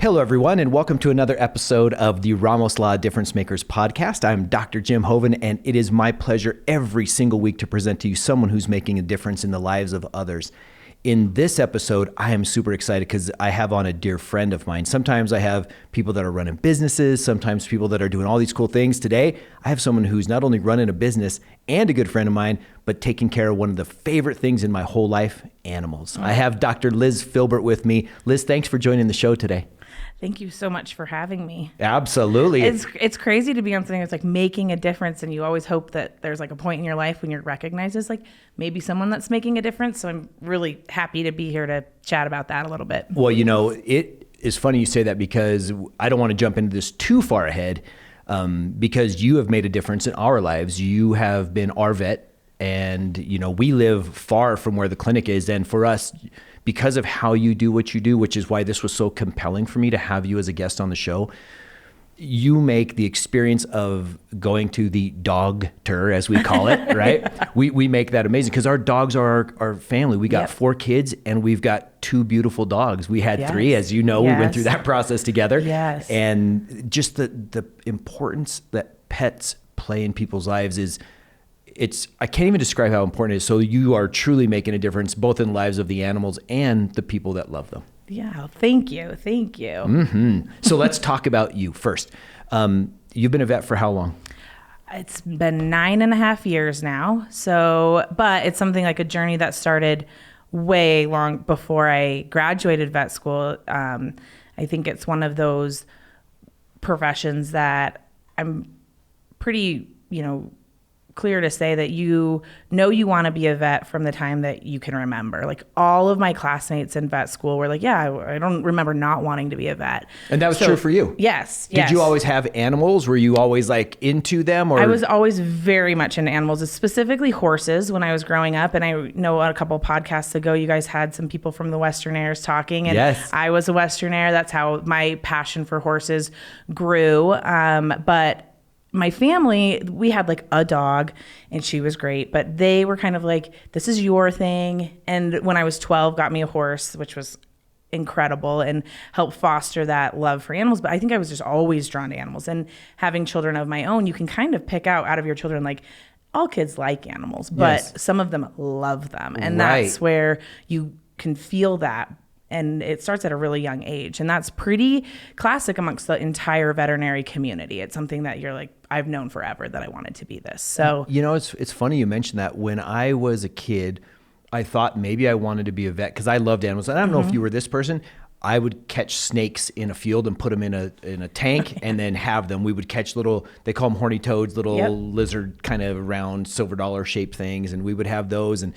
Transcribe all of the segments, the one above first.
Hello, everyone, and welcome to another episode of the Ramos Law Difference Makers podcast. I'm Dr. Jim Hoven, and it is my pleasure every single week to present to you someone who's making a difference in the lives of others. In this episode, I am super excited because I have on a dear friend of mine. Sometimes I have people that are running businesses, sometimes people that are doing all these cool things. Today, I have someone who's not only running a business and a good friend of mine, but taking care of one of the favorite things in my whole life, animals. I have Dr. Liz Filbert with me. Liz, thanks for joining the show today. Thank you so much for having me. Absolutely. It's crazy to be on something that's like making a difference, and you always hope that there's like a point in your life when you're recognized as like maybe someone that's making a difference. So I'm really happy to be here to chat about that a little bit. Well, you know, it is funny you say that because I don't want to jump into this too far ahead because you have made a difference in our lives. You have been our vet, and, you know, we live far from where the clinic is. And for us, because of how you do what you do, which is why this was so compelling for me to have you as a guest on the show, you make the experience of going to the dog-ter, as we call it, right? We make that amazing because our dogs are our family. We got 4 kids and we've got 2 beautiful dogs. We had 3, as you know, we went through that process together. Yes. And just the importance that pets play in people's lives is, I can't even describe how important it is. So you are truly making a difference both in the lives of the animals and the people that love them. Yeah, thank you. Thank you. Mm-hmm. So let's talk about you first. You've been a vet for how long? It's been 9.5 years now. But it's something like a journey that started way long before I graduated vet school. I think it's one of those professions that I'm pretty, clear to say that you know you want to be a vet from the time that you can remember. Like all of my classmates in vet school were like, I don't remember not wanting to be a vet. And that was true for you? Yes. Did you always have animals? Were you always like into them? Or? I was always very much into animals, specifically horses when I was growing up. And I know a couple podcasts ago, you guys had some people from the Westernaires talking, and I was a Westernaire. That's how my passion for horses grew. But my family, we had like a dog and she was great, but they were kind of like, this is your thing. And when I was 12, got me a horse, which was incredible and helped foster that love for animals. But I think I was just always drawn to animals, and having children of my own, you can kind of pick out of your children, like all kids like animals, but some of them love them. And that's where you can feel that. And it starts at a really young age. And that's pretty classic amongst the entire veterinary community. It's something that you're like, I've known forever that I wanted to be this. So, it's funny you mentioned that. When I was a kid, I thought maybe I wanted to be a vet because I loved animals. And I don't know if you were this person. I would catch snakes in a field and put them in a tank and then have them. We would catch little, they call them horny toads, little lizard kind of round silver dollar shaped things. And we would have those, and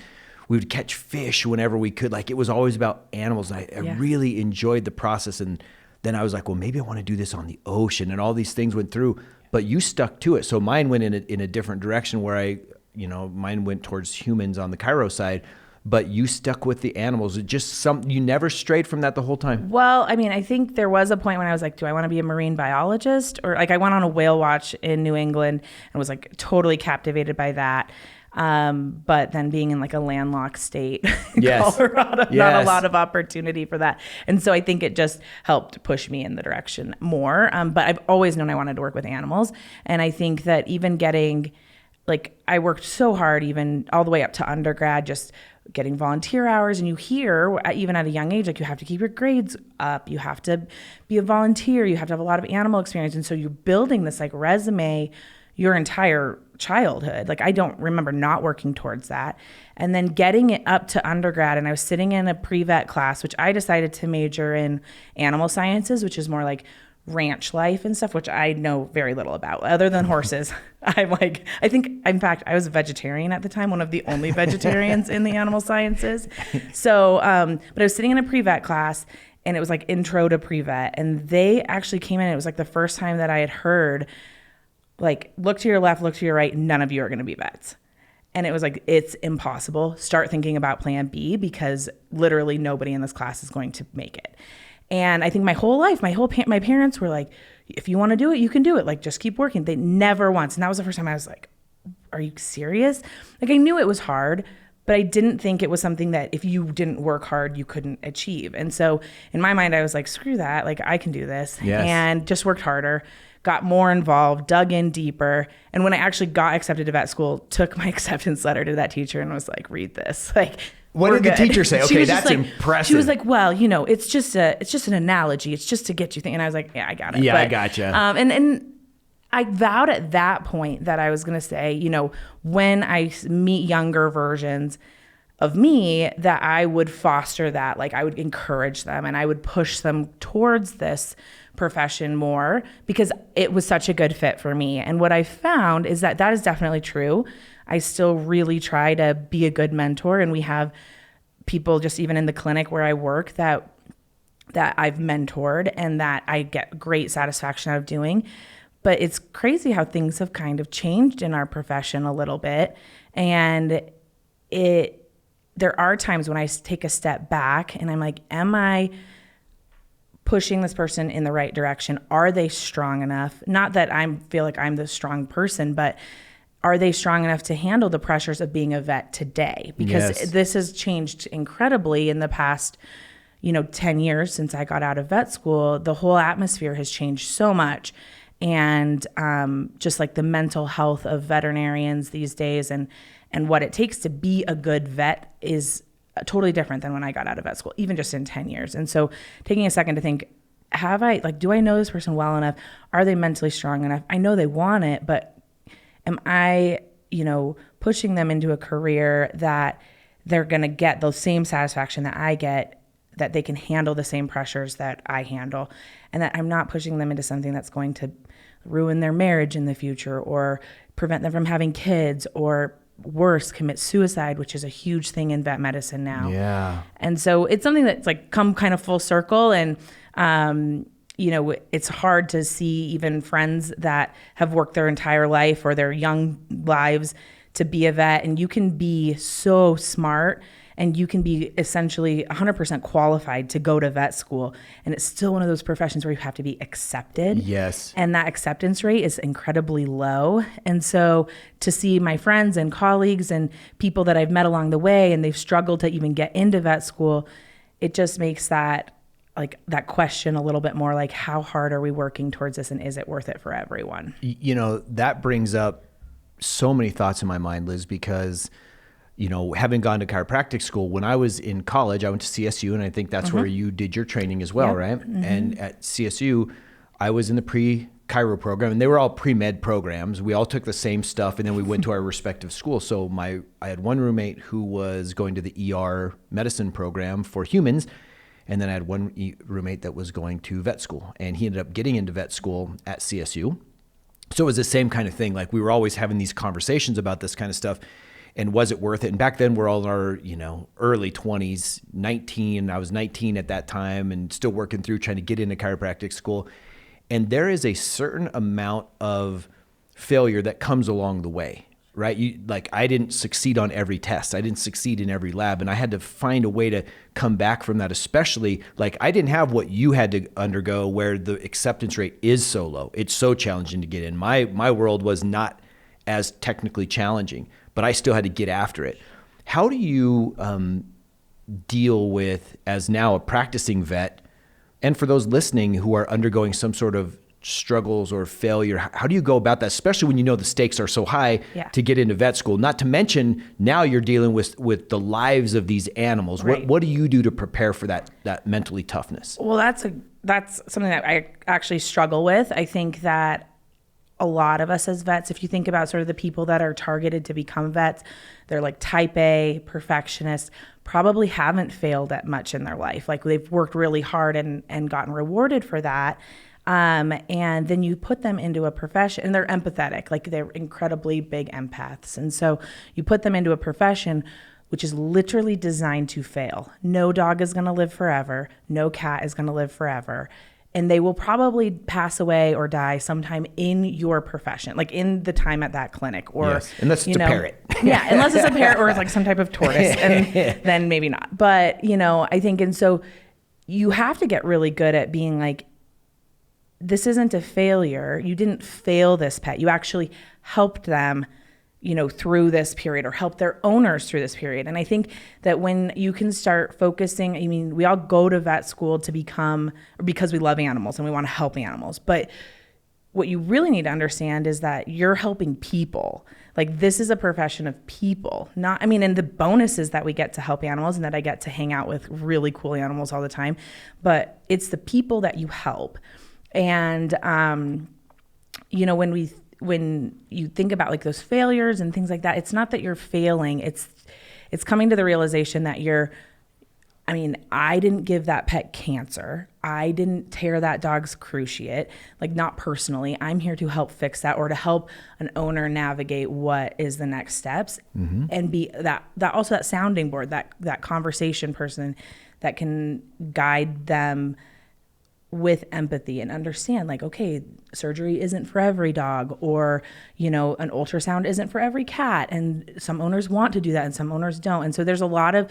we would catch fish whenever we could. Like, it was always about animals. And I really enjoyed the process. And then I was like, well, maybe I want to do this on the ocean. And all these things went through, but you stuck to it. So mine went in a different direction where mine went towards humans on the Cairo side, but you stuck with the animals. It just you never strayed from that the whole time. Well, I mean, I think there was a point when I was like, do I want to be a marine biologist? Or like I went on a whale watch in New England and was like totally captivated by that. But then being in like a landlocked state, Colorado, not a lot of opportunity for that. And so I think it just helped push me in the direction more. But I've always known I wanted to work with animals. And I think that even I worked so hard, even all the way up to undergrad, just getting volunteer hours. And you hear, even at a young age, like you have to keep your grades up. You have to be a volunteer. You have to have a lot of animal experience. And so you're building this like resume your entire childhood. Like I don't remember not working towards that. And then getting it up to undergrad, and I was sitting in a pre-vet class, which I decided to major in animal sciences, which is more like ranch life and stuff, which I know very little about other than horses. I think, in fact, I was a vegetarian at the time, one of the only vegetarians in the animal sciences. So, but I was sitting in a pre-vet class, and it was like intro to pre-vet, and they actually came in. It was like the first time that I had heard, like, look to your left, look to your right, none of you are going to be vets. And it was like, it's impossible. Start thinking about plan B, because literally nobody in this class is going to make it. And I think my whole life, my parents were like, if you want to do it, you can do it. Like, just keep working. They never once. And that was the first time I was like, are you serious? Like, I knew it was hard, But I didn't think it was something that if you didn't work hard, you couldn't achieve. And so in my mind, I was like, screw that. Like, I can do this. Yes. And just worked harder, got more involved, dug in deeper. And when I actually got accepted to vet school, took my acceptance letter to that teacher and was like, read this. Like, what did the teacher say? Okay, that's like, impressive. She was like, well, you know, it's just an analogy. It's just to get you thinking. And I was like, yeah, I got it. Yeah, but, I gotcha. And I vowed at that point that I was going to say, you know, when I meet younger versions of me, that I would foster that. Like, I would encourage them and I would push them towards this profession more because it was such a good fit for me. And what I found is that is definitely true. I still really try to be a good mentor, and we have people just even in the clinic where I work that I've mentored and that I get great satisfaction out of doing. But it's crazy how things have kind of changed in our profession a little bit. And there are times when I take a step back and I'm like, am I pushing this person in the right direction? Are they strong enough? Not that I feel like I'm the strong person, but are they strong enough to handle the pressures of being a vet today? Because this has changed incredibly in the past, 10 years since I got out of vet school. The whole atmosphere has changed so much. And just like the mental health of veterinarians these days and what it takes to be a good vet is totally different than when I got out of vet school, even just in 10 years. And so taking a second to think, do I know this person well enough? Are they mentally strong enough? I know they want it, but am I, pushing them into a career that they're going to get the same satisfaction that I get, that they can handle the same pressures that I handle, and that I'm not pushing them into something that's going to ruin their marriage in the future or prevent them from having kids or worse, commit suicide, which is a huge thing in vet medicine now. Yeah. And so it's something that's like come kind of full circle. And, it's hard to see even friends that have worked their entire life or their young lives to be a vet. And you can be so smart and you can be essentially 100% qualified to go to vet school. And it's still one of those professions where you have to be accepted. Yes. And that acceptance rate is incredibly low. And so to see my friends and colleagues and people that I've met along the way, and they've struggled to even get into vet school, it just makes that question a little bit more like, how hard are we working towards this? And is it worth it for everyone? That brings up so many thoughts in my mind, Liz, because having gone to chiropractic school, when I was in college, I went to CSU, and I think that's where you did your training as well, right? Mm-hmm. And at CSU, I was in the pre-chiro program, and they were all pre-med programs. We all took the same stuff, and then we went to our respective schools. So I had one roommate who was going to the ER medicine program for humans, and then I had one roommate that was going to vet school, and he ended up getting into vet school at CSU. So it was the same kind of thing. Like, we were always having these conversations about this kind of stuff. And was it worth it? And back then we're all in our, early 20s, 19. I was 19 at that time and still working through trying to get into chiropractic school. And there is a certain amount of failure that comes along the way, right? I didn't succeed on every test. I didn't succeed in every lab. And I had to find a way to come back from that, especially I didn't have what you had to undergo where the acceptance rate is so low. It's so challenging to get in. My world was not as technically challenging, but I still had to get after it. How do you deal with, as now a practicing vet, and for those listening who are undergoing some sort of struggles or failure, how do you go about that, especially when the stakes are so high to get into vet school? Not to mention now you're dealing with the lives of these animals. Right. What do you do to prepare for that mentally toughness? Well, that's something that I actually struggle with. I think that a lot of us as vets, if you think about sort of the people that are targeted to become vets, they're like type A perfectionists, probably haven't failed at much in their life. Like, they've worked really hard and gotten rewarded for that. And then you put them into a profession, and they're empathetic, like they're incredibly big empaths. And so you put them into a profession which is literally designed to fail. No dog is going to live forever. No cat is going to live forever. And they will probably pass away or die sometime in your profession, like in the time at that clinic, or yes, unless it's a parrot. Yeah, unless it's a parrot or it's like some type of tortoise, and then maybe not. But I think, and so you have to get really good at being like, this isn't a failure. You didn't fail this pet. You actually helped them through this period, or help their owners through this period. And I think that when you can start focusing, I mean, we all go to vet school because we love animals and we want to help animals. But what you really need to understand is that you're helping people. Like, this is a profession of people, and the bonus is that we get to help animals and that I get to hang out with really cool animals all the time, but it's the people that you help. And, when you think about like those failures and things like that, it's not that you're failing. It's coming to the realization that I didn't give that pet cancer. I didn't tear that dog's cruciate, like, not personally. I'm here to help fix that, or to help an owner navigate what is the next steps, and be that sounding board, that conversation person that can guide them with empathy and understand, like, okay, surgery isn't for every dog, or, an ultrasound isn't for every cat. And some owners want to do that and some owners don't. And so there's a lot of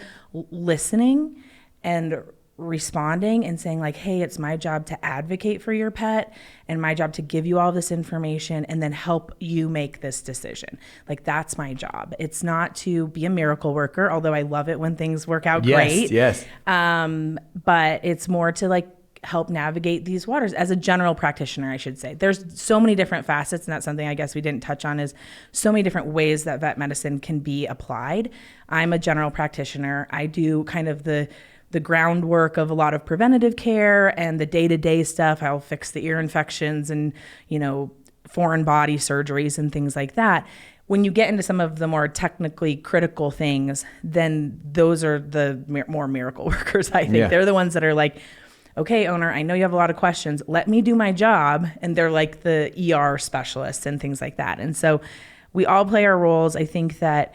listening and responding and saying, like, hey, it's my job to advocate for your pet and my job to give you all this information and then help you make this decision. Like, that's my job. It's not to be a miracle worker, although I love it when things work out great. Yes. But it's more to, like, help navigate these waters as a general practitioner, I should say. There's so many different facets, and that's something I guess we didn't touch on, is so many different ways that vet medicine can be applied. I'm a general practitioner. I do kind of the groundwork of a lot of preventative care and the day-to-day stuff. I'll fix the ear infections and, foreign body surgeries and things like that. When you get into some of the more technically critical things, then those are the more miracle workers, I think. Yeah. They're the ones that are like, okay, owner, I know you have a lot of questions. Let me do my job. And they're like the ER specialists and things like that. And so we all play our roles. I think that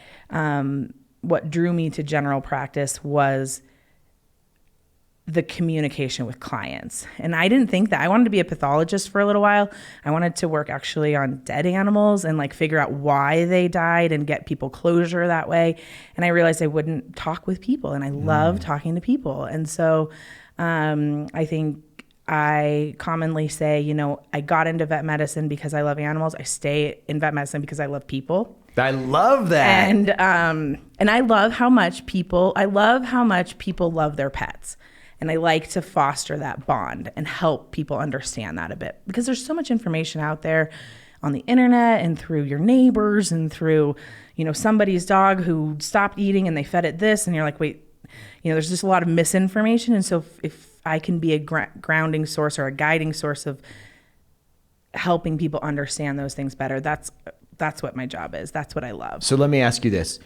what drew me to general practice was the communication with clients. And I didn't think that. I wanted to be a pathologist for a little while. I wanted to work actually on dead animals and, like, figure out why they died and get people closure that way. And I realized I wouldn't talk with people, and I love talking to people. And so I think I commonly say, I got into vet medicine because I love animals. I stay in vet medicine because I love people. I love that. And I love how much people love their pets. And I like to foster that bond and help people understand that a bit, because there's so much information out there on the internet and through your neighbors and through, somebody's dog who stopped eating and they fed it this, and you're like, wait, there's just a lot of misinformation. And so if I can be a grounding source or a guiding source of helping people understand those things better, that's what my job is. That's what I love. So let me ask you this.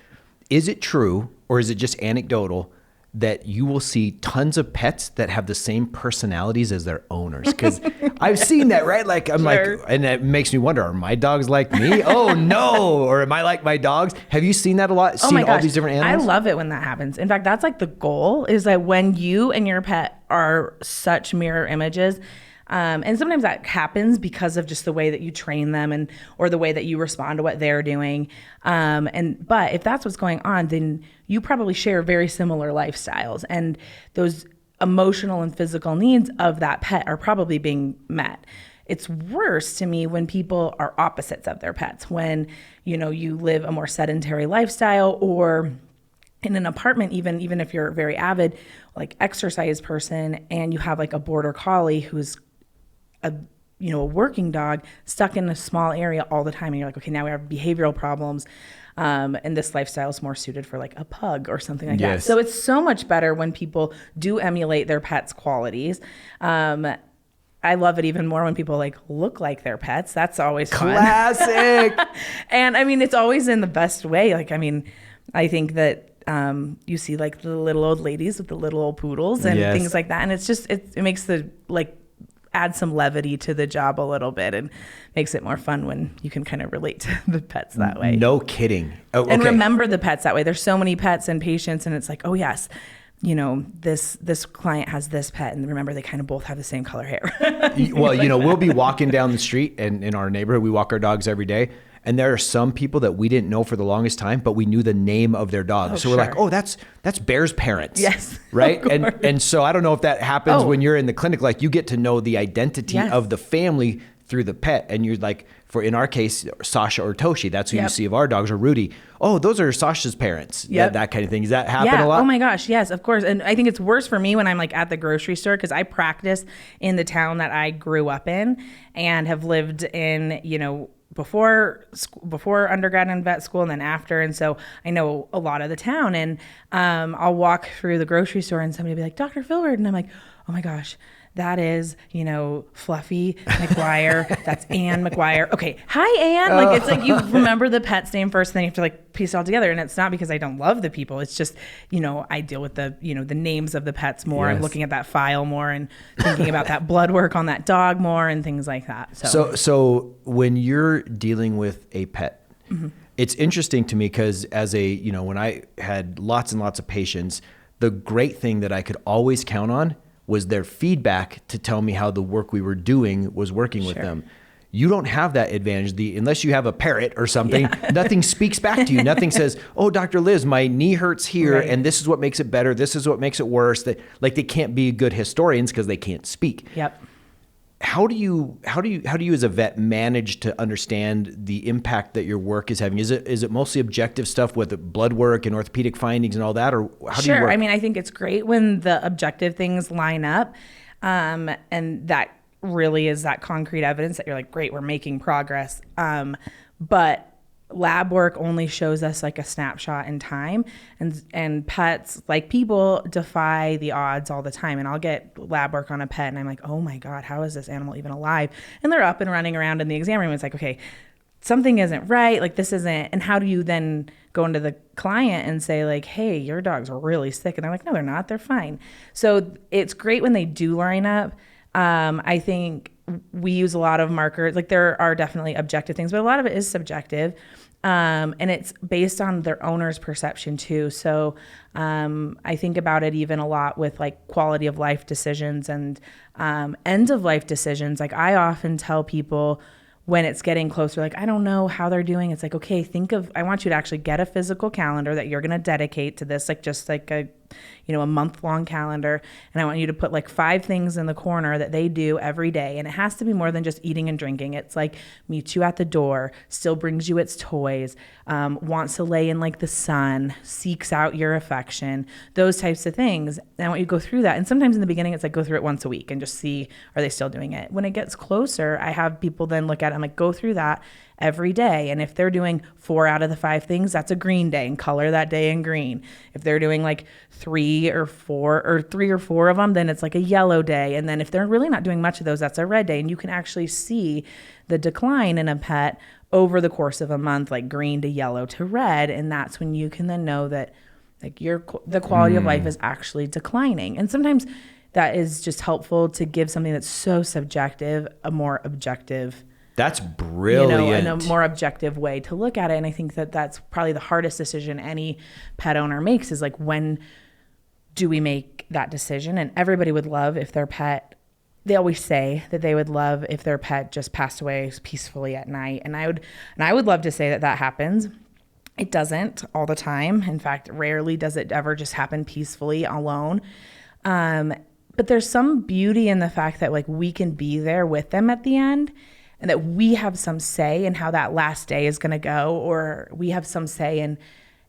Is it true, or is it just anecdotal, that you will see tons of pets that have the same personalities as their owners? Because I've seen that, right? Like, I'm sure. Like, and it makes me wonder, are my dogs like me? Oh no. Or am I like my dogs? Have you seen that a lot? Oh my gosh. All these different animals? I love it when that happens. In fact, that's like the goal, is that when you and your pet are such mirror images, and sometimes that happens because of just the way that you train them or the way that you respond to what they're doing. But if that's what's going on, then you probably share very similar lifestyles, and those emotional and physical needs of that pet are probably being met. It's worse to me when people are opposites of their pets, when, you live a more sedentary lifestyle, or in an apartment, even if you're a very avid, like, exercise person, and you have like a border collie who's a working dog stuck in a small area all the time, and you're like, okay, now we have behavioral problems, and this lifestyle is more suited for like a pug or something like that. So it's so much better when people do emulate their pets' qualities. I love it even more when people like look like their pets. That's always fun. Classic. And it's always in the best way. Like, I think that you see like the little old ladies with the little old poodles and things like that, and it's just it makes the add some levity to the job a little bit, and makes it more fun when you can kind of relate to the pets that way. No kidding. Oh, okay. And remember the pets that way. There's so many pets and patients, and it's like, oh yes, this client has this pet, and remember they kind of both have the same color hair. Well, we'll be walking down the street, and in our neighborhood, we walk our dogs every day. And there are some people that we didn't know for the longest time, but we knew the name of their dog. So we're like, oh, that's Bear's parents. Yes. Right? And so I don't know if that happens when you're in the clinic. Like, you get to know the identity of the family through the pet, and you're like, for in our case, Sasha or Toshi, that's who you Yep. see of our dogs, or Rudy. Oh, those are Sasha's parents. Yep. That kind of thing. Does that happen a lot? Oh my gosh, yes, of course. And I think it's worse for me when I'm like at the grocery store, because I practice in the town that I grew up in and have lived in, you know, before undergrad and vet school, and then after. And so I know a lot of the town, and I'll walk through the grocery store and somebody will be like, Dr. Filbert. And I'm like, oh my gosh, that is, you know, Fluffy McGuire. That's Ann McGuire. Okay. Hi, Ann. Like, it's like you remember the pet's name first, and then you have to like piece it all together. And it's not because I don't love the people. It's just, you know, I deal with the, you know, the names of the pets more, and looking at that file more, and thinking about that blood work on that dog more, and things like that. So when you're dealing with a pet, it's interesting to me because as a, you know, when I had lots and lots of patients, the great thing that I could always count on was their feedback to tell me how the work we were doing was working with them. You don't have that advantage. Unless you have a parrot or something, nothing speaks back to you. Nothing says, oh, Dr. Liz, my knee hurts here, and this is what makes it better. This is what makes it worse. That, like, they can't be good historians because they can't speak. Yep. How do you as a vet manage to understand the impact that your work is having? Is it mostly objective stuff with the blood work and orthopedic findings and all that, or how do you work? I mean, I think it's great when the objective things line up, and that really is that concrete evidence that you're like, great, we're making progress. But lab work only shows us like a snapshot in time, and pets, like people, defy the odds all the time. And I'll get lab work on a pet and I'm like, oh my God, how is this animal even alive? And they're up and running around in the exam room. It's like, okay, something isn't right. Like, this isn't. And how do you then go into the client and say like, hey, your dog's really sick? And they're like, no, they're not. They're fine. So it's great when they do line up. I think we use a lot of markers. Like, there are definitely objective things, but a lot of it is subjective. And it's based on their owner's perception too. So I think about it even a lot with like quality of life decisions and end of life decisions. Like, I often tell people when it's getting closer, like, I don't know how they're doing. It's like, okay, I want you to actually get a physical calendar that you're going to dedicate to this, like just like a month-long calendar. And I want you to put like 5 things in the corner that they do every day. And it has to be more than just eating and drinking. It's like meets you at the door, still brings you its toys, wants to lay in like the sun, seeks out your affection, those types of things. And I want you to go through that. And sometimes in the beginning, it's like go through it once a week and just see, are they still doing it? When it gets closer, I have people then look at it, I'm like, go through that every day. And if they're doing 4 out of the 5 things, that's a green day, and color that day in green. If they're doing like 3 or 4 of them, then it's like a yellow day. And then if they're really not doing much of those, that's a red day. And you can actually see the decline in a pet over the course of a month, like green to yellow to red. And that's when you can then know that like the quality of life is actually declining. And sometimes that is just helpful to give something that's so subjective a more objective, that's brilliant, and a more objective way to look at it. And I think that that's probably the hardest decision any pet owner makes, is like, when do we make that decision? And everybody would love if their pet, they always say that they would love if their pet just passed away peacefully at night. And I would love to say that happens. It doesn't all the time. In fact, rarely does it ever just happen peacefully alone. But there's some beauty in the fact that like we can be there with them at the end, and that we have some say in how that last day is going to go, or we have some say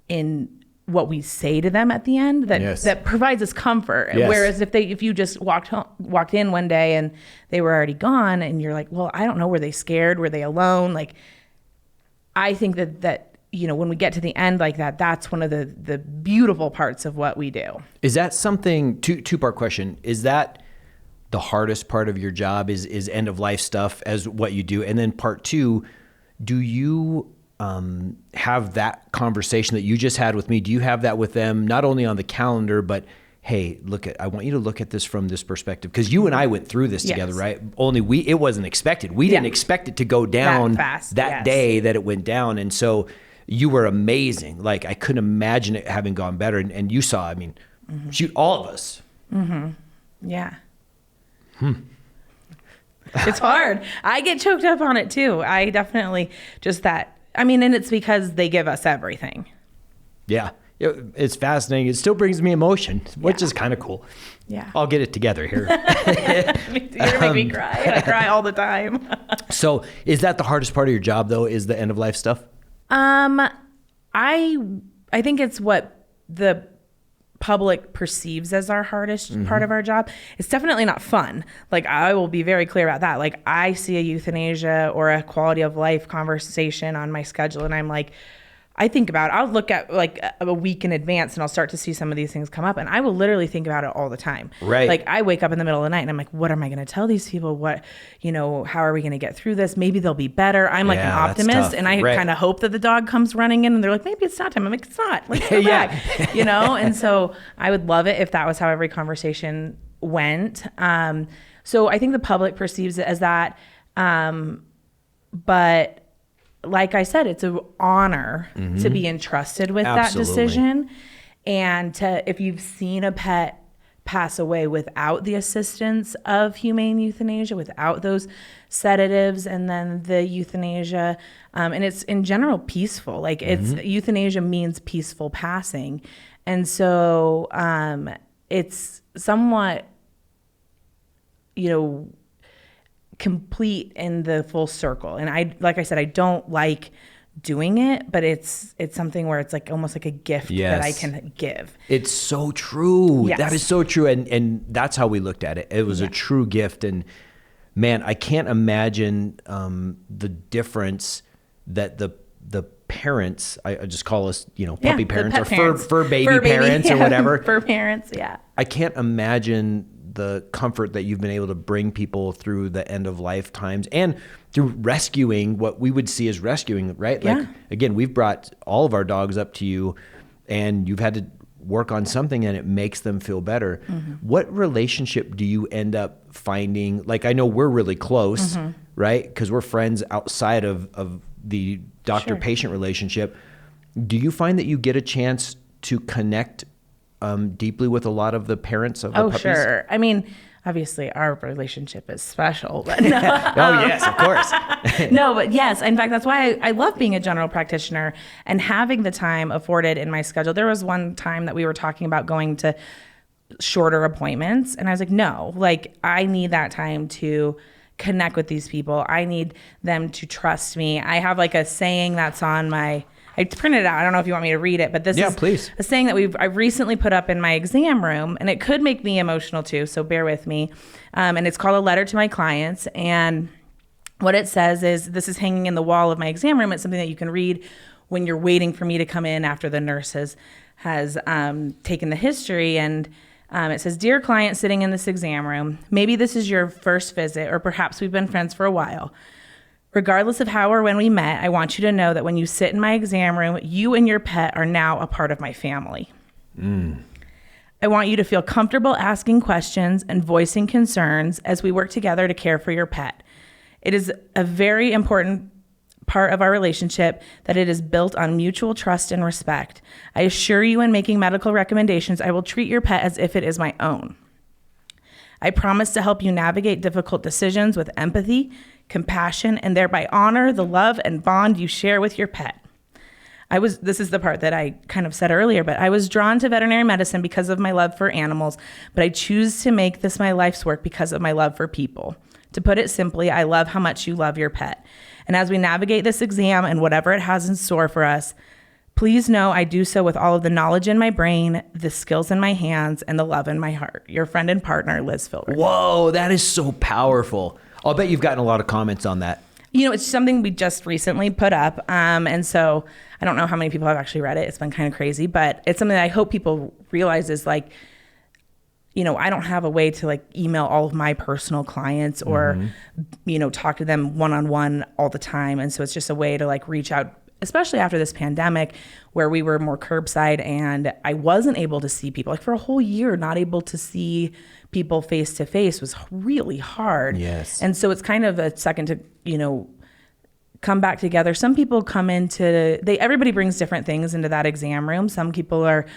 in what we say to them at the end that provides us comfort. Yes. Whereas if you just walked in one day and they were already gone, and you're like, well, I don't know, were they scared? Were they alone? Like, I think that when we get to the end like that, that's one of the beautiful parts of what we do. Is that something, two-part question, is that the hardest part of your job is end of life stuff as what you do? And then part 2, do you have that conversation that you just had with me? Do you have that with them, not only on the calendar, but hey, I want you to look at this from this perspective? Because you and I went through this together, right? Only it wasn't expected. We didn't expect it to go down that fast, day that it went down. And so you were amazing. Like, I couldn't imagine it having gone better. And you saw, shoot, all of us. Mm-hmm. Yeah. It's hard. I get choked up on it too. I definitely and it's because they give us everything. Yeah. It's fascinating. It still brings me emotion, which is kind of cool. Yeah. I'll get it together here. You're gonna make me cry. I cry all the time. So is that the hardest part of your job though, is the end of life stuff? I think it's what the public perceives as our hardest part of our job. It's definitely not fun. Like, I will be very clear about that. Like, I see a euthanasia or a quality of life conversation on my schedule, and I'm like, I think about it. I'll look at like a week in advance and I'll start to see some of these things come up, and I will literally think about it all the time. Right. Like, I wake up in the middle of the night and I'm like, what am I going to tell these people? What, how are we going to get through this? Maybe they'll be better. I'm like an optimist, and I kind of hope that the dog comes running in and they're like, maybe it's not time. I'm like, it's not. Let's go back. And so I would love it if that was how every conversation went. So I think the public perceives it as that. But like I said, it's an honor to be entrusted with that decision. And if you've seen a pet pass away without the assistance of humane euthanasia, without those sedatives and then the euthanasia, and it's in general peaceful. Like, it's euthanasia means peaceful passing. And so it's somewhat, complete in the full circle. And like I said, I don't like doing it, but it's something where it's like almost like a gift that I can give. It's so true. Yes. That is so true. And that's how we looked at it. It was a true gift. And man, I can't imagine the difference that the parents, I just call us, puppy parents or parents. fur baby parents or whatever. Fur parents, yeah. I can't imagine the comfort that you've been able to bring people through the end of life times and through rescuing what we would see as rescuing, right? Yeah. Like, again, we've brought all of our dogs up to you and you've had to work on something and it makes them feel better. What relationship do you end up finding? Like, I know we're really close, right? Because we're friends outside of the doctor-patient relationship. Do you find that you get a chance to connect deeply with a lot of the parents of the puppies? Oh, sure. I mean, obviously our relationship is special, but no. Oh, yes, of course. No, but yes. In fact, that's why I love being a general practitioner and having the time afforded in my schedule. There was one time that we were talking about going to shorter appointments, and I was like, no, like, I need that time to connect with these people. I need them to trust me. I have like a saying that's on I printed it out. I don't know if you want me to read it, but this is please. a saying that I've recently put up in my exam room, and it could make me emotional too, so bear with me. And it's called A Letter to My Clients. And what it says is, this is hanging in the wall of my exam room. It's something that you can read when you're waiting for me to come in after the nurse has taken the history. And it says, "Dear client sitting in this exam room, maybe this is your first visit, or perhaps we've been friends for a while. Regardless of how or when we met, I want you to know that when you sit in my exam room, you and your pet are now a part of my family. I want you to feel comfortable asking questions and voicing concerns as we work together to care for your pet. It is a very important part of our relationship that it is built on mutual trust and respect. I assure you, in making medical recommendations, I will treat your pet as if it is my own. I promise to help you navigate difficult decisions with empathy, compassion, and thereby honor the love and bond you share with your pet." This is the part that I kind of said earlier, but I was drawn to veterinary medicine because of my love for animals, but I choose to make this my life's work because of my love for people. To put it simply, I love how much you love your pet. And as we navigate this exam and whatever it has in store for us, please know I do so with all of the knowledge in my brain, the skills in my hands, and the love in my heart. Your friend and partner, Liz Filbert. Whoa, that is so powerful. I'll bet you've gotten a lot of comments on that. It's something we just recently put up. And so I don't know how many people have actually read it. It's been kind of crazy, but it's something that I hope people realize is like, I don't have a way to like email all of my personal clients or, talk to them one-on-one all the time. And so it's just a way to like reach out, especially after this pandemic where we were more curbside and I wasn't able to see people. Like, for a whole year, not able to see people face to face was really hard. Yes. And so it's kind of a second to, come back together. Some people come everybody brings different things into that exam room. Some people are,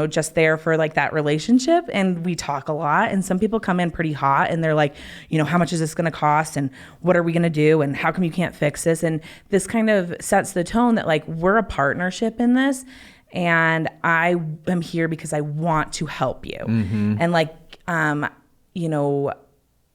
just there for like that relationship and we talk a lot. And some people come in pretty hot and they're like, how much is this going to cost? And what are we going to do? And how come you can't fix this? And this kind of sets the tone that like, we're a partnership in this. and I am here because I want to help you. And like, you know,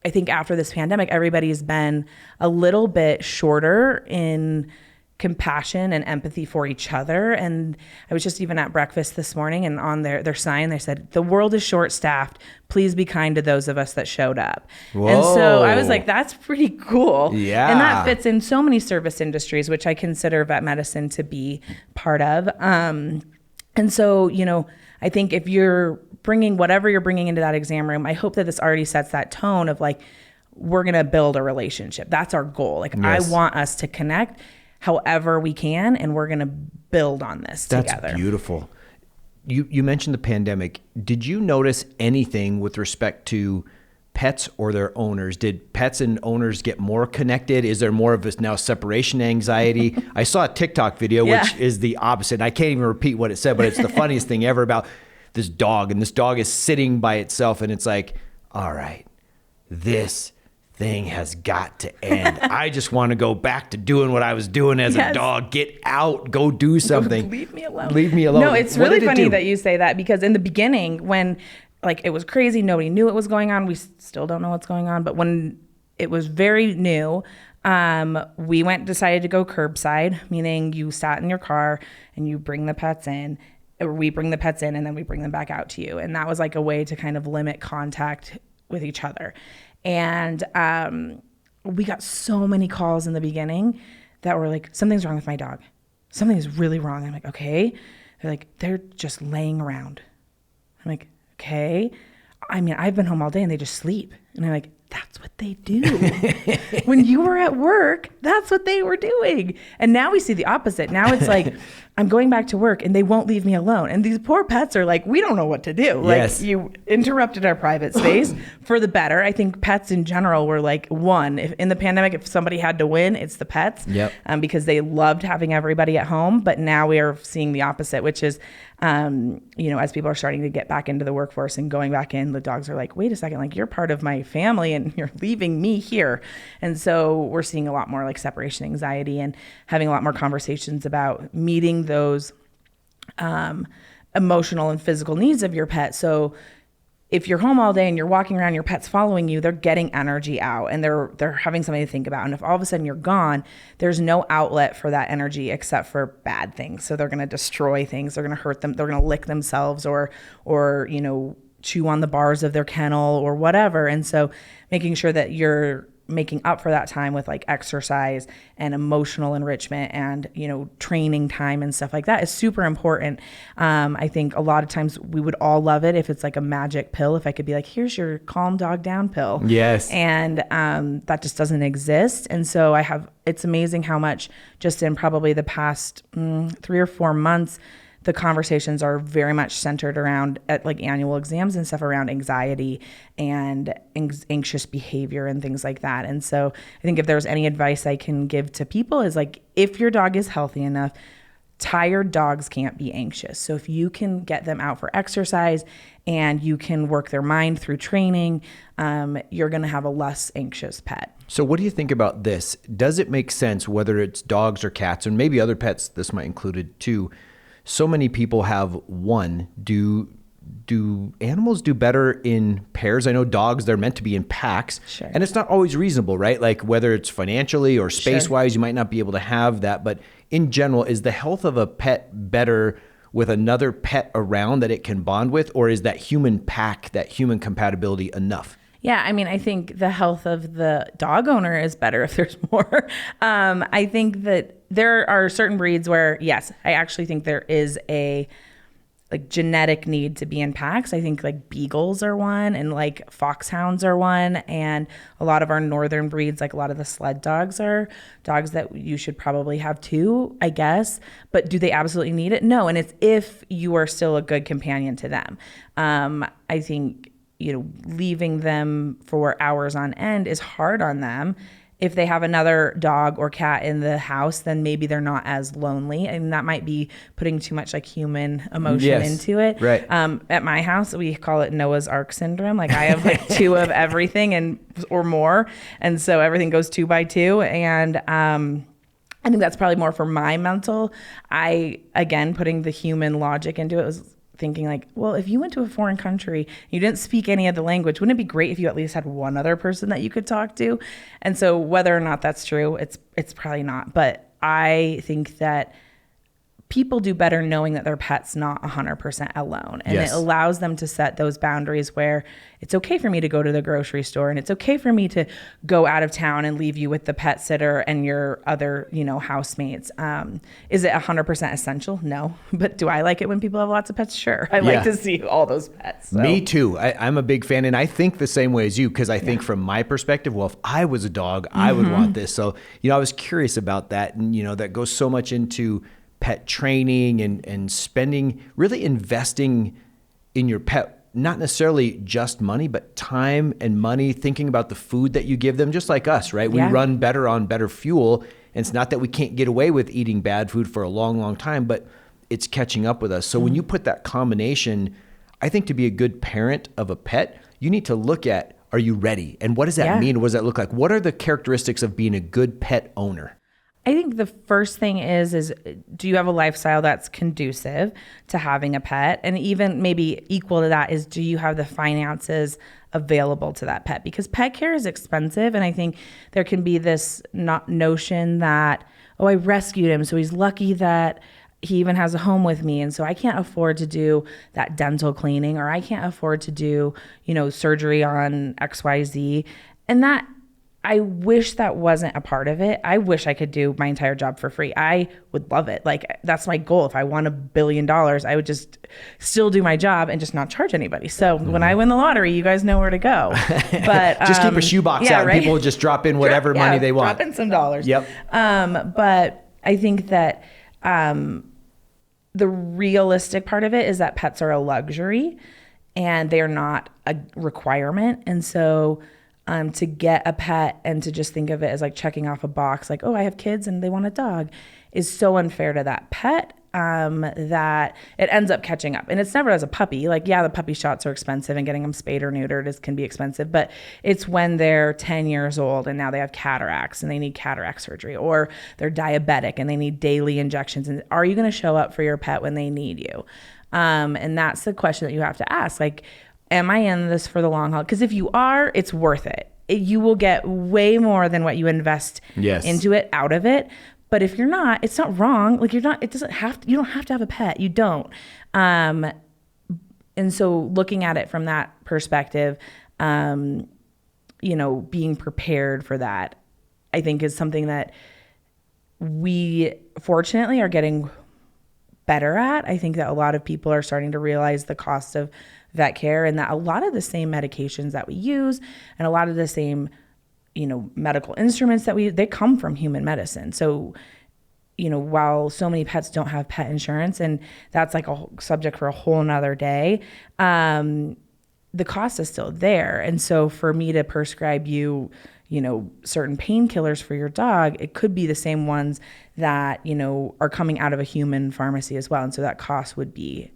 I think after this pandemic, everybody's been a little bit shorter in compassion and empathy for each other. And I was just even at breakfast this morning, and on their sign, they said, "The world is short-staffed. Please be kind to those of us that showed up." Whoa. And so I was like, that's pretty cool. Yeah. And that fits in so many service industries, which I consider vet medicine to be part of. And so, you know, I think if you're bringing whatever you're bringing into that exam room, I hope that this already sets that tone of like, we're going to build a relationship. That's our goal. Like, yes. I want us to connect however we can, and we're going to build on this together. That's beautiful. You mentioned the pandemic. Did you notice anything with respect to pets or their owners? Did pets and owners get more connected? Is there more of this now separation anxiety? I saw a TikTok video, which is the opposite. I can't even repeat what it said, but it's the funniest thing ever about this dog. And this dog is sitting by itself, and it's like, all right, this thing has got to end. I just want to go back to doing what I was doing as a dog. Get out, go do something. Leave me alone. Leave me alone. No, it's really funny that you say that, because in the beginning, when like it was crazy, nobody knew what was going on. We still don't know what's going on, but when it was very new, we decided to go curbside, meaning you sat in your car and you bring the pets in, or we bring the pets in and then we bring them back out to you. And that was like a way to kind of limit contact with each other. And we got so many calls in the beginning that were like, something's wrong with my dog. Something is really wrong. I'm like, okay. They're like, they're just laying around. I'm like, okay. I mean, I've been home all day and they just sleep. And I'm like, that's what they do. When you were at work, that's what they were doing. And now we see the opposite. Now it's like, I'm going back to work and they won't leave me alone. And these poor pets are like, we don't know what to do. Yes. Like, you interrupted our private space for the better. I think pets in general were like, if in the pandemic, if somebody had to win, it's the pets. Yep. Because they loved having everybody at home. But now we are seeing the opposite, which is, you know, as people are starting to get back into the workforce and going back in, the dogs are like, wait a second, like, you're part of my family and you're leaving me here. And so we're seeing a lot more like separation anxiety and having a lot more conversations about meeting those emotional and physical needs of your pet. So if you're home all day and you're walking around, your pet's following you, they're getting energy out and they're having something to think about. And if all of a sudden you're gone, there's no outlet for that energy except for bad things. So they're going to destroy things. They're going to hurt them. They're going to lick themselves or, you know, chew on the bars of their kennel or whatever. And so making sure that you're making up for that time with like exercise and emotional enrichment and, you know, training time and stuff like that is super important. I think a lot of times we would all love it if it's like a magic pill, if I could be like, here's your calm dog down pill. Yes. And that just doesn't exist. And so it's amazing how much just in probably the past 3 or 4 months, the conversations are very much centered around at like annual exams and stuff around anxiety and anxious behavior and things like that. And so I think if there's any advice I can give to people is like, if your dog is healthy enough, tired dogs can't be anxious. So if you can get them out for exercise and you can work their mind through training, you're going to have a less anxious pet. So what do you think about this? Does it make sense, whether it's dogs or cats, and maybe other pets, this might include it too, so many people have one. Do animals do better in pairs? I know dogs, they're meant to be in packs. Sure. And it's not always reasonable, right? Like whether it's financially or space-wise, you might not be able to have that. But in general, is the health of a pet better with another pet around that it can bond with? Or is that human pack, that human compatibility enough? Yeah, I mean, I think the health of the dog owner is better if there's more. I think that there are certain breeds where, yes, I actually think there is a like genetic need to be in packs. I think like beagles are one and like foxhounds are one. And a lot of our northern breeds, like a lot of the sled dogs are dogs that you should probably have too, I guess. But do they absolutely need it? No. And it's if you are still a good companion to them. I think, you know, leaving them for hours on end is hard on them. If they have another dog or cat in the house, then maybe they're not as lonely. And that might be putting too much like human emotion into it. Right. At my house, we call it Noah's Ark syndrome. Like I have like 2 of everything or more. And so everything goes 2 by 2. And I think that's probably more for my mental. Again, putting the human logic into it, was thinking like, well, if you went to a foreign country, you didn't speak any of the language, wouldn't it be great if you at least had one other person that you could talk to? And so whether or not that's true, it's probably not. But I think that people do better knowing that their pet's not 100% alone. And It allows them to set those boundaries where it's okay for me to go to the grocery store, and it's okay for me to go out of town and leave you with the pet sitter and your other, housemates. Is it 100% essential? No. But do I like it when people have lots of pets? Sure. I like to see all those pets. So. Me too. I'm a big fan, and I think the same way as you, because I think from my perspective, well, if I was a dog, I would want this. So, I was curious about that. And, that goes so much into pet training and spending, really investing in your pet, not necessarily just money, but time and money, thinking about the food that you give them, just like us, right? We run better on better fuel. And it's not that we can't get away with eating bad food for a long, long time, but it's catching up with us. So when you put that combination, I think to be a good parent of a pet, you need to look at, are you ready? And what does that mean? What does that look like? What are the characteristics of being a good pet owner? I think the first thing is do you have a lifestyle that's conducive to having a pet? And even maybe equal to that is, do you have the finances available to that pet? Because pet care is expensive. And I think there can be this notion that, oh, I rescued him, so he's lucky that he even has a home with me. And so I can't afford to do that dental cleaning, or I can't afford to do, surgery on XYZ. And that, I wish that wasn't a part of it. I wish I could do my entire job for free. I would love it. Like, that's my goal. If I won $1 billion, I would just still do my job and just not charge anybody. So when I win the lottery, you guys know where to go. But just keep a shoebox out, and people will just drop in whatever money they want. Drop in some dollars. Yep. But I think that the realistic part of it is that pets are a luxury and they're not a requirement. And so to get a pet and to just think of it as like checking off a box, like, oh, I have kids and they want a dog, is so unfair to that pet that it ends up catching up. And it's never as a puppy. Like, the puppy shots are expensive, and getting them spayed or neutered can be expensive. But it's when they're 10 years old and now they have cataracts and they need cataract surgery, or they're diabetic and they need daily injections. And are you going to show up for your pet when they need you? And that's the question that you have to ask. Like, am I in this for the long haul? Because if you are, it's worth it. You will get way more than what you invest into it out of it. But if you're not, it's not wrong. Like, you don't have to have a pet. You don't. And so looking at it from that perspective, being prepared for that, I think is something that we fortunately are getting better at. I think that a lot of people are starting to realize the cost of vet care, and that a lot of the same medications that we use and a lot of the same, medical instruments that they come from human medicine. So, while so many pets don't have pet insurance, and that's like a subject for a whole nother day, the cost is still there. And so for me to prescribe you, certain painkillers for your dog, it could be the same ones that, are coming out of a human pharmacy as well. And so that cost would be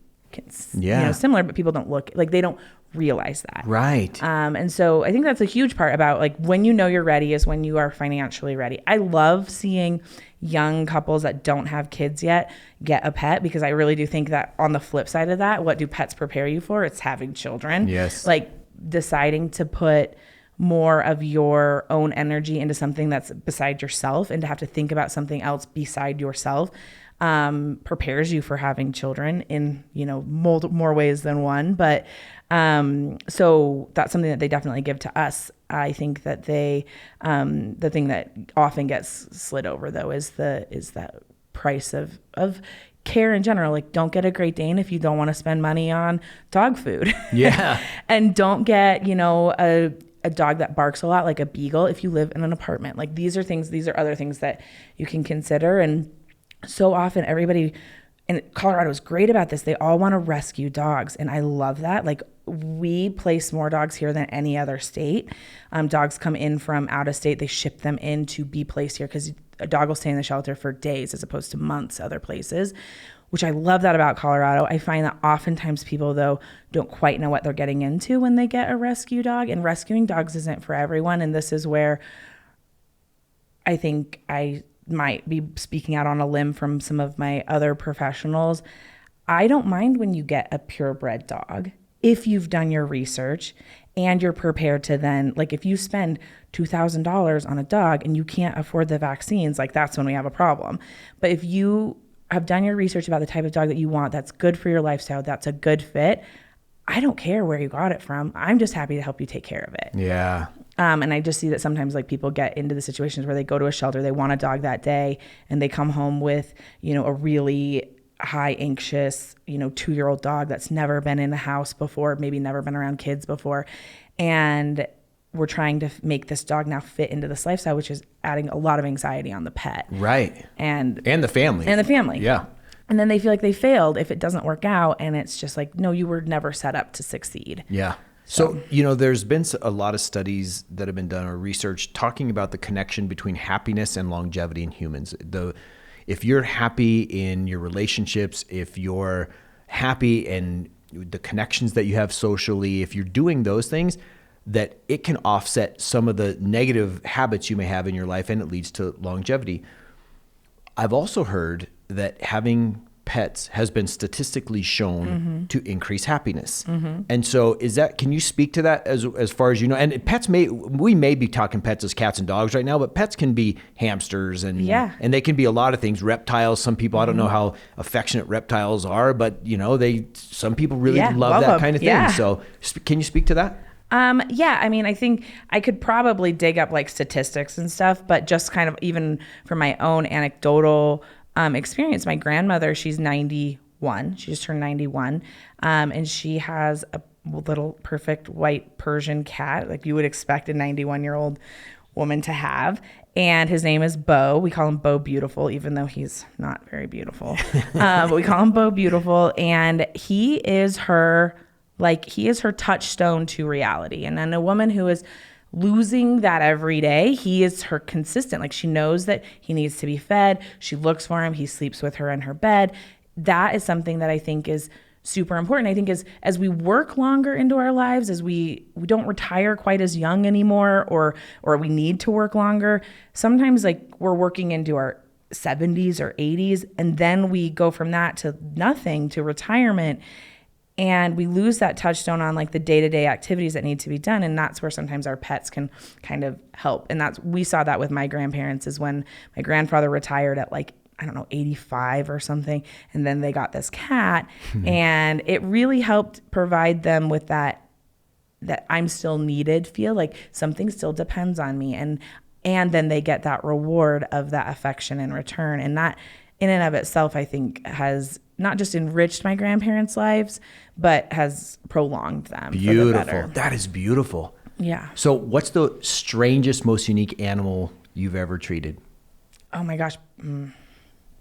similar, but people they don't realize that. Right. And so I think that's a huge part about, like, when you're ready is when you are financially ready. I love seeing young couples that don't have kids yet get a pet, because I really do think that on the flip side of that, what do pets prepare you for? It's having children. Yes. Like, deciding to put more of your own energy into something that's beside yourself, and to have to think about something else beside yourself prepares you for having children in, more ways than one. But so that's something that they definitely give to us. I think that they, the thing that often gets slid over though is that price of care in general. Like, don't get a Great Dane if you don't want to spend money on dog food. Yeah. And don't get, a dog that barks a lot, like a beagle, if you live in an apartment. Like, these are other things that you can consider. And so often everybody in Colorado is great about this. They all want to rescue dogs. And I love that. Like, we place more dogs here than any other state. Dogs come in from out of state. They ship them in to be placed here, because a dog will stay in the shelter for days as opposed to months other places, which I love that about Colorado. I find that oftentimes people, though, don't quite know what they're getting into when they get a rescue dog. And rescuing dogs isn't for everyone. And this is where I think I might be speaking out on a limb from some of my other professionals. I don't mind when you get a purebred dog if you've done your research and you're prepared to then, like if you spend $2,000 on a dog and you can't afford the vaccines, like that's when we have a problem. But if you have done your research about the type of dog that you want, that's good for your lifestyle, that's a good fit, I don't care where you got it from. I'm just happy to help you take care of it. Yeah. And I just see that sometimes like people get into the situations where they go to a shelter, they want a dog that day, and they come home with, a really high anxious, 2-year-old dog that's never been in a house before, maybe never been around kids before. And we're trying to make this dog now fit into this lifestyle, which is adding a lot of anxiety on the pet. Right. And the family. Yeah. And then they feel like they failed if it doesn't work out. And it's just like, no, you were never set up to succeed. Yeah. So, there's been a lot of studies that have been done or research talking about the connection between happiness and longevity in humans. If you're happy in your relationships, if you're happy in the connections that you have socially, if you're doing those things, that it can offset some of the negative habits you may have in your life, and it leads to longevity. I've also heard that having pets has been statistically shown to increase happiness. And so can you speak to that as far as you know? And we may be talking pets as cats and dogs right now, but pets can be hamsters and they can be a lot of things, reptiles. Some people, I don't know how affectionate reptiles are, but some people really love that kind of thing. Yeah. So can you speak to that? I think I could probably dig up like statistics and stuff, but just kind of even from my own anecdotal experience, my grandmother, she's 91. She just turned 91. And she has a little perfect white Persian cat, like you would expect a 91-year-old woman to have. And his name is Bo. We call him Bo Beautiful, even though he's not very beautiful. But we call him Bo Beautiful. And he is her touchstone to reality. And then a woman who is losing that every day, he is her consistent. Like she knows that he needs to be fed. She looks for him. He sleeps with her in her bed. That is something that I think is super important. I think as we work longer into our lives, as we don't retire quite as young anymore, or we need to work longer, sometimes like we're working into our 70s or 80s, and then we go from that to nothing, to retirement. And we lose that touchstone on like the day-to-day activities that need to be done. And that's where sometimes our pets can kind of help. And we saw that with my grandparents, is when my grandfather retired at 85 or something. And then they got this cat and it really helped provide them with that I'm still needed feel, like something still depends on me. And then they get that reward of that affection in return. And that in and of itself, I think has not just enriched my grandparents' lives, but has prolonged them. Beautiful. For the better. That is beautiful. Yeah. So what's the strangest, most unique animal you've ever treated? Oh my gosh.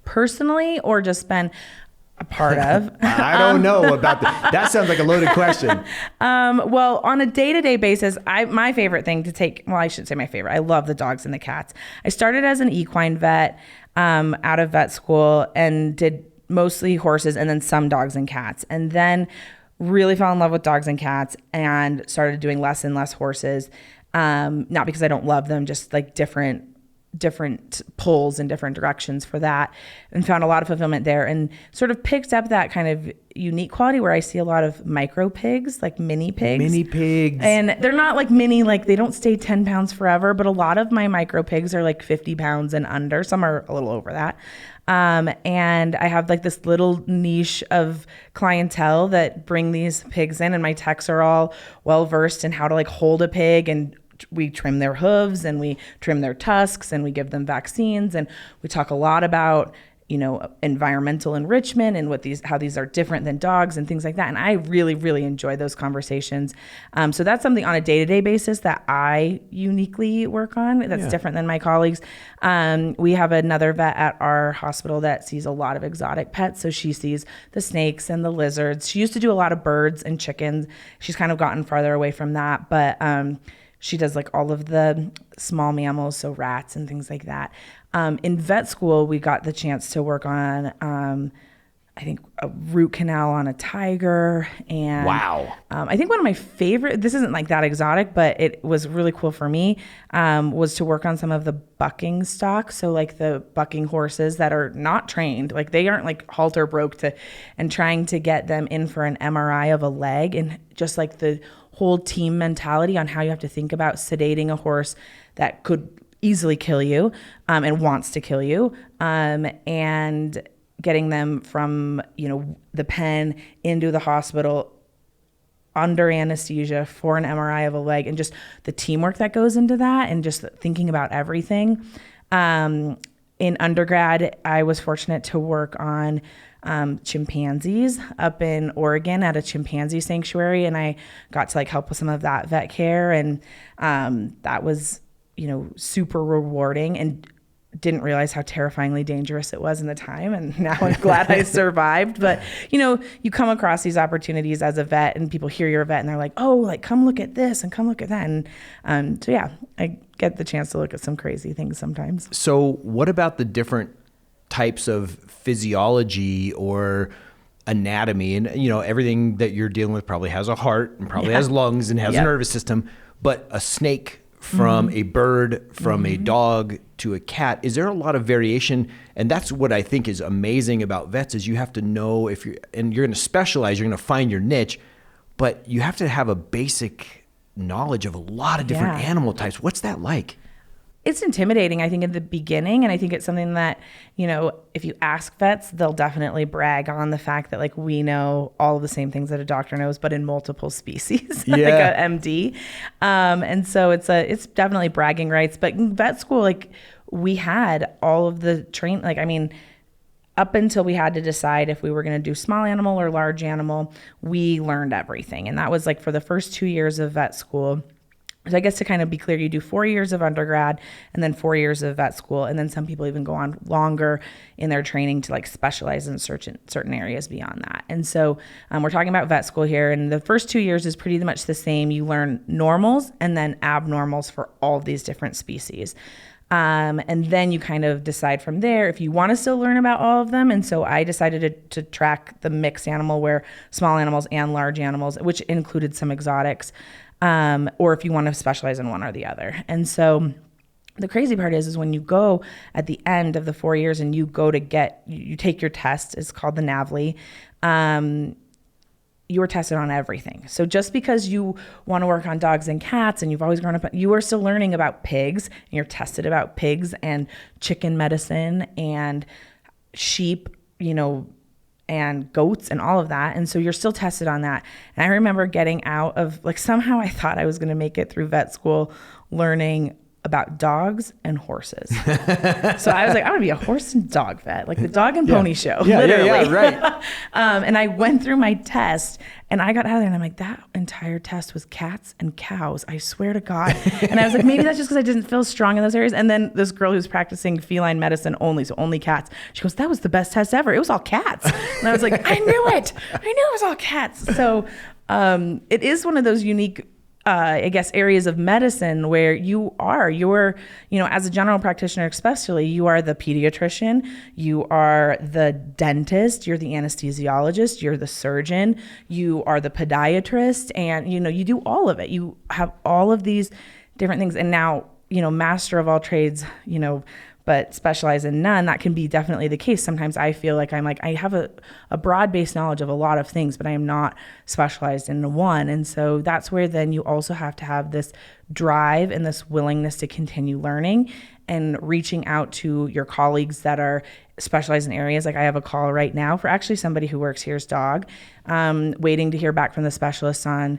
Personally, or just been a part of? I don't know about that. That sounds like a loaded question. Well, on a day-to-day basis, my favorite thing to take, well, I should say my favorite. I love the dogs and the cats. I started as an equine vet out of vet school and did mostly horses and then some dogs and cats. And then really fell in love with dogs and cats and started doing less and less horses. Not because I don't love them, just like different pulls in different directions for that, and found a lot of fulfillment there, and sort of picked up that kind of unique quality where I see a lot of micro pigs, like mini pigs. And they're not like mini, like they don't stay 10 pounds forever, but a lot of my micro pigs are like 50 pounds and under. Some are a little over that. And I have like this little niche of clientele that bring these pigs in, and my techs are all well versed in how to like hold a pig, and we trim their hooves and we trim their tusks and we give them vaccines, and we talk a lot about environmental enrichment and how these are different than dogs and things like that. And I really, really enjoy those conversations. So that's something on a day-to-day basis that I uniquely work on that's different than my colleagues. We have another vet at our hospital that sees a lot of exotic pets. So she sees the snakes and the lizards. She used to do a lot of birds and chickens. She's kind of gotten farther away from that, but she does like all of the small mammals, so rats and things like that. In vet school, we got the chance to work on I think a root canal on a tiger. And Wow. I think one of my favorite, this isn't like that exotic, but it was really cool for me, was to work on some of the bucking stock. So like the bucking horses that are not trained, like they aren't like halter broke and trying to get them in for an MRI of a leg, and just like the whole team mentality on how you have to think about sedating a horse that could easily kill you, and wants to kill you, and getting them from, the pen into the hospital under anesthesia for an MRI of a leg, and just the teamwork that goes into that, and just thinking about everything. In undergrad, I was fortunate to work on chimpanzees up in Oregon at a chimpanzee sanctuary, and I got to like help with some of that vet care, and that was, super rewarding, and didn't realize how terrifyingly dangerous it was in the time. And now I'm glad I survived. But, you come across these opportunities as a vet, and people hear you're a vet and they're like, oh, like come look at this and come look at that. And so, yeah, I get the chance to look at some crazy things sometimes. So what about the different types of physiology or anatomy? And, everything that you're dealing with probably has a heart and probably has lungs and has a nervous system, but a snake from a bird, from a dog to a cat, is there a lot of variation? And that's what I think is amazing about vets, is you have to know if you're going to specialize, you're going to find your niche, but you have to have a basic knowledge of a lot of different animal types. What's that like? It's intimidating, I think, in the beginning. And I think it's something that, if you ask vets, they'll definitely brag on the fact that like we know all of the same things that a doctor knows, but in multiple species, like a MD. And so it's definitely bragging rights. But in vet school, like we had all of the up until we had to decide if we were going to do small animal or large animal, we learned everything. And that was like for the first 2 years of vet school. So I guess to kind of be clear, you do 4 years of undergrad and then 4 years of vet school. And then some people even go on longer in their training to like specialize in certain areas beyond that. And so we're talking about vet school here. And the first 2 years is pretty much the same. You learn normals and then abnormals for all of these different species. And then you kind of decide from there if you want to still learn about all of them. And so I decided to track the mixed animal, where small animals and large animals, which included some exotics, or if you want to specialize in one or the other. And so the crazy part is when you go at the end of the 4 years and you go to you take your test, it's called the NAVLE, you are tested on everything. So just because you want to work on dogs and cats and you've always grown up, you are still learning about pigs, and you're tested about pigs and chicken medicine and sheep, and goats and all of that. And so you're still tested on that. And I remember getting out of somehow I thought I was going to make it through vet school learning about dogs and horses. So I was like, I want to be a horse and dog vet, like the dog and pony show, literally. Yeah, right. And I went through my test and I got out of there and I'm like, that entire test was cats and cows. I swear to God. And I was like, maybe that's just because I didn't feel strong in those areas. And then this girl who's practicing feline medicine only, so only cats, she goes, that was the best test ever. It was all cats. And I was like, I knew it. I knew it was all cats. So it is one of those unique areas of medicine where you're, as a general practitioner, especially, you are the pediatrician, you are the dentist, you're the anesthesiologist, you're the surgeon, you are the podiatrist, and, you do all of it. You have all of these different things. And now, master of all trades, but specialize in none. That can be definitely the case. Sometimes I feel like I have a broad-based knowledge of a lot of things, but I am not specialized in one. And so that's where then you also have to have this drive and this willingness to continue learning and reaching out to your colleagues that are specialized in areas. Like I have a call right now for actually somebody who works here's dog, waiting to hear back from the specialists on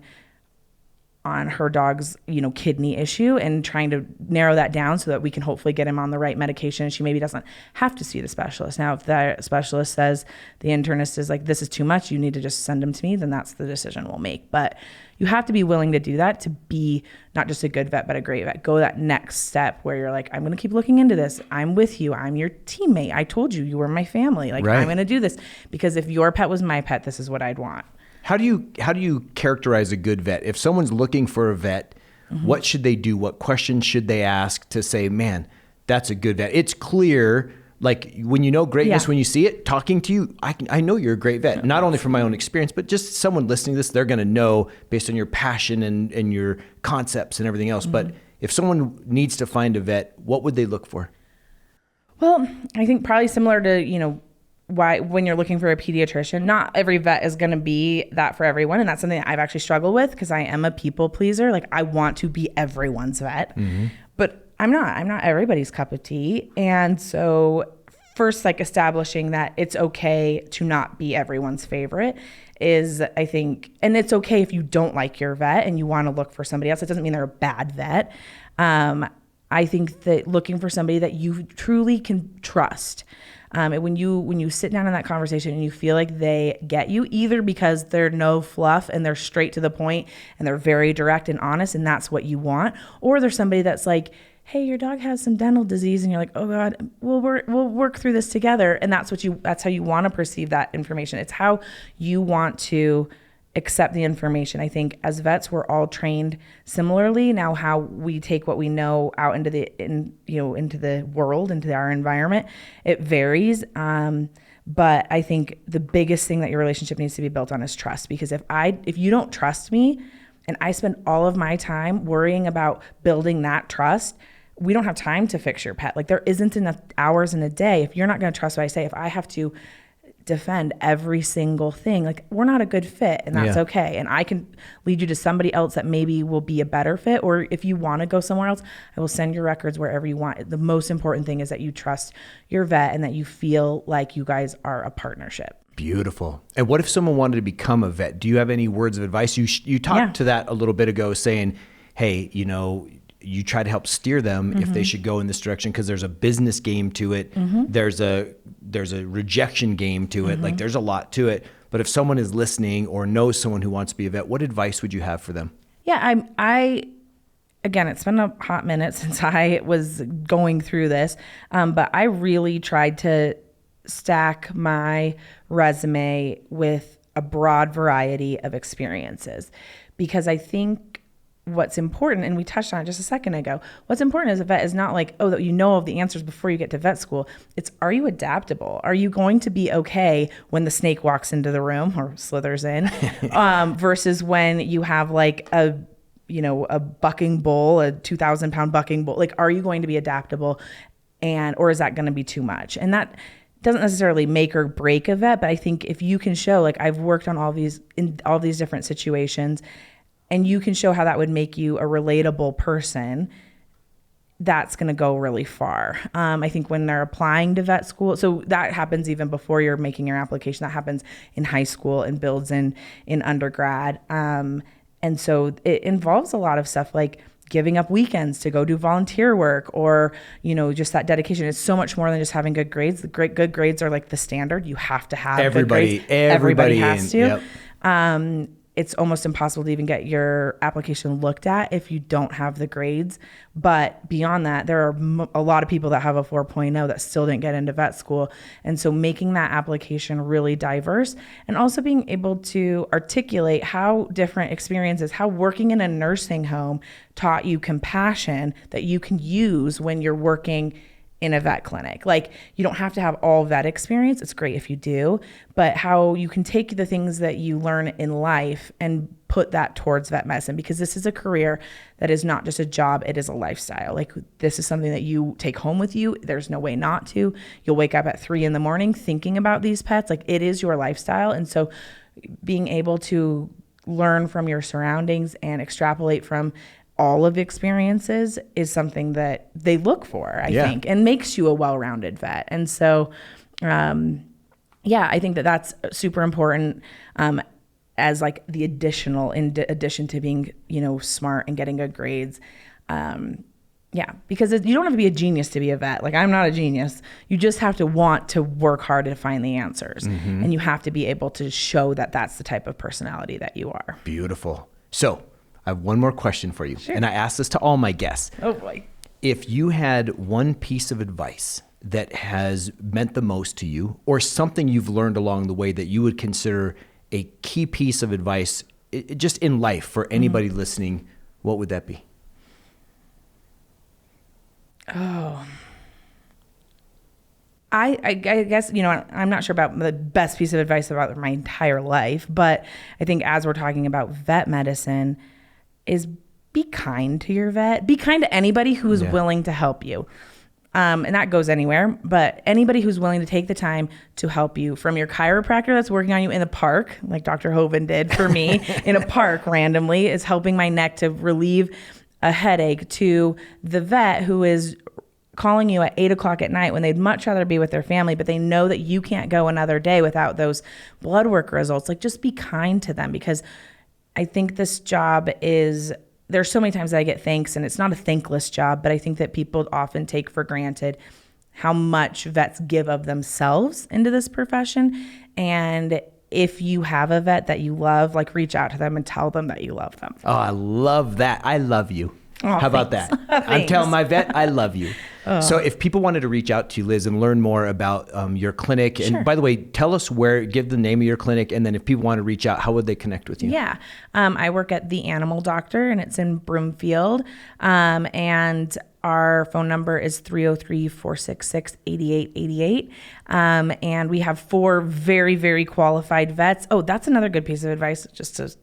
her dog's, kidney issue, and trying to narrow that down so that we can hopefully get him on the right medication. She maybe doesn't have to see the specialist. Now, if the specialist says, the internist is like, this is too much, you need to just send him to me, then that's the decision we'll make. But you have to be willing to do that to be not just a good vet, but a great vet. Go that next step where you're like, I'm going to keep looking into this. I'm with you. I'm your teammate. I told you were my family. Like, right. I'm going to do this because if your pet was my pet, this is what I'd want. How do you characterize a good vet? If someone's looking for a vet, what should they do? What questions should they ask to say, man, that's a good vet? It's clear, Like when you know greatness, Yeah. when you see it, talking to you, I know you're a great vet, not only from my own experience, but just someone listening to this, they're going to know based on your passion and your concepts and everything else. But if someone needs to find a vet, what would they look for? Well, I think probably similar to, why when you're looking for a pediatrician, not every vet is going to be that for everyone. And that's something that I've actually struggled with because I am a people pleaser. Like I want to be everyone's vet, but I'm not everybody's cup of tea. And so first, like establishing that it's okay to not be everyone's favorite is, I think, and it's okay if you don't like your vet and you want to look for somebody else. It doesn't mean they're a bad vet. I think that looking for somebody that you truly can trust. When you sit down in that conversation and you feel like they get you, either because they're no fluff and they're straight to the point and they're very direct and honest and that's what you want, or there's somebody that's like, hey, your dog has some dental disease, and you're like, oh God, we'll work through this together, and that's how you want to perceive that information. It's how you want to accept the information. I think as vets, we're all trained similarly. Now, how we take what we know out into the world, into our environment, it varies. But I think the biggest thing that your relationship needs to be built on is trust. Because if you don't trust me, and I spend all of my time worrying about building that trust, we don't have time to fix your pet. Like there isn't enough hours in a day. If you're not going to trust what I say, if I have to defend every single thing, like we're not a good fit, and that's okay. And I can lead you to somebody else that maybe will be a better fit. Or if you want to go somewhere else, I will send your records wherever you want. The most important thing is that you trust your vet and that you feel like you guys are a partnership. Beautiful. And what if someone wanted to become a vet? Do you have any words of advice? You talked to that a little bit ago, saying, hey, you try to help steer them if they should go in this direction, because there's a business game to it. There's a rejection game to it. Like there's a lot to it. But if someone is listening or knows someone who wants to be a vet, what advice would you have for them? Yeah, again, it's been a hot minute since I was going through this, but I really tried to stack my resume with a broad variety of experiences, because I think what's important, and we touched on it just a second ago, what's important as a vet is not like, oh, that you know all of the answers before you get to vet school. It's, are you adaptable? Are you going to be okay when the snake walks into the room or slithers in, versus when you have like a bucking bull, a 2,000-pound bucking bull? Like, are you going to be adaptable, or is that going to be too much? And that doesn't necessarily make or break a vet, but I think if you can show, like, I've worked on in all these different situations, and you can show how that would make you a relatable person, that's going to go really far. I think when they're applying to vet school, so that happens even before you're making your application. That happens in high school and builds in undergrad. And so it involves a lot of stuff like giving up weekends to go do volunteer work, or, just that dedication. It's so much more than just having good grades. Good grades are like the standard. You have to have good grades. Everybody has to. Yep. It's almost impossible to even get your application looked at if you don't have the grades. But beyond that, there are a lot of people that have a 4.0 that still didn't get into vet school. And so making that application really diverse, and also being able to articulate how different experiences, how working in a nursing home taught you compassion that you can use when you're working in a vet clinic. Like, you don't have to have all vet experience. It's great if you do, but how you can take the things that you learn in life and put that towards vet medicine, because this is a career that is not just a job, it is a lifestyle. Like, this is something that you take home with you. There's no way not to. You'll wake up at 3 a.m. thinking about these pets. Like, it is your lifestyle. And so being able to learn from your surroundings and extrapolate from all of the experiences is something that they look for, I think, and makes you a well-rounded vet. And so, I think that that's super important, as like the additional, in addition to being, smart and getting good grades. Because you don't have to be a genius to be a vet. Like, I'm not a genius. You just have to want to work hard to find the answers. And you have to be able to show that that's the type of personality that you are. Beautiful. So I have one more question for you. Sure. And I ask this to all my guests. Oh boy. If you had one piece of advice that has meant the most to you, or something you've learned along the way that you would consider a key piece of advice just in life for anybody listening, what would that be? I guess, I'm not sure about the best piece of advice about my entire life, but I think as we're talking about vet medicine is be kind to your vet. Be kind to anybody who is willing to help you. And that goes anywhere, but anybody who's willing to take the time to help you, from your chiropractor that's working on you in the park, like Dr. Hoven did for me in a park randomly, is helping my neck to relieve a headache, to the vet who is calling you at 8:00 at night when they'd much rather be with their family, but they know that you can't go another day without those blood work results. Like, just be kind to them, because I think this job there's so many times that I get thanks, and it's not a thankless job, but I think that people often take for granted how much vets give of themselves into this profession. And if you have a vet that you love, like, reach out to them and tell them that you love them. Oh, I love that. I love you. Oh, how about that? I'm telling my vet, I love you. So if people wanted to reach out to you, Liz, and learn more about your clinic, and by the way, tell us give the name of your clinic, and then if people want to reach out, how would they connect with you? Yeah. I work at The Animal Doctor, and it's in Broomfield. And our phone number is 303-466-8888. And we have 4 very, very qualified vets. Oh, that's another good piece of advice, just to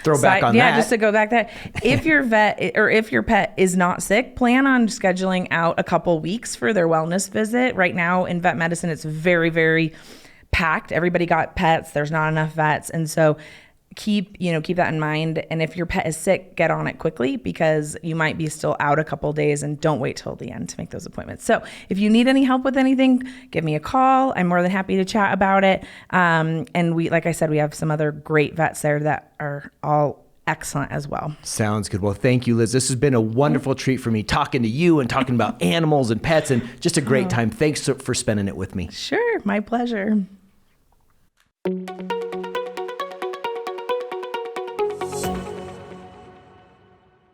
throw back on that. Yeah, just to go back that. If your vet or if your pet is not sick, plan on scheduling out a couple weeks for their wellness visit. Right now in vet medicine, it's very, very packed. Everybody got pets. There's not enough vets. And so keep that in mind. And if your pet is sick, get on it quickly, because you might be still out a couple days, and don't wait till the end to make those appointments. So if you need any help with anything, give me a call. I'm more than happy to chat about it. And like I said, we have some other great vets there that are all excellent as well. Sounds good. Well, thank you, Liz. This has been a wonderful treat for me, talking to you and talking about animals and pets, and just a great time. Thanks for spending it with me. Sure. My pleasure.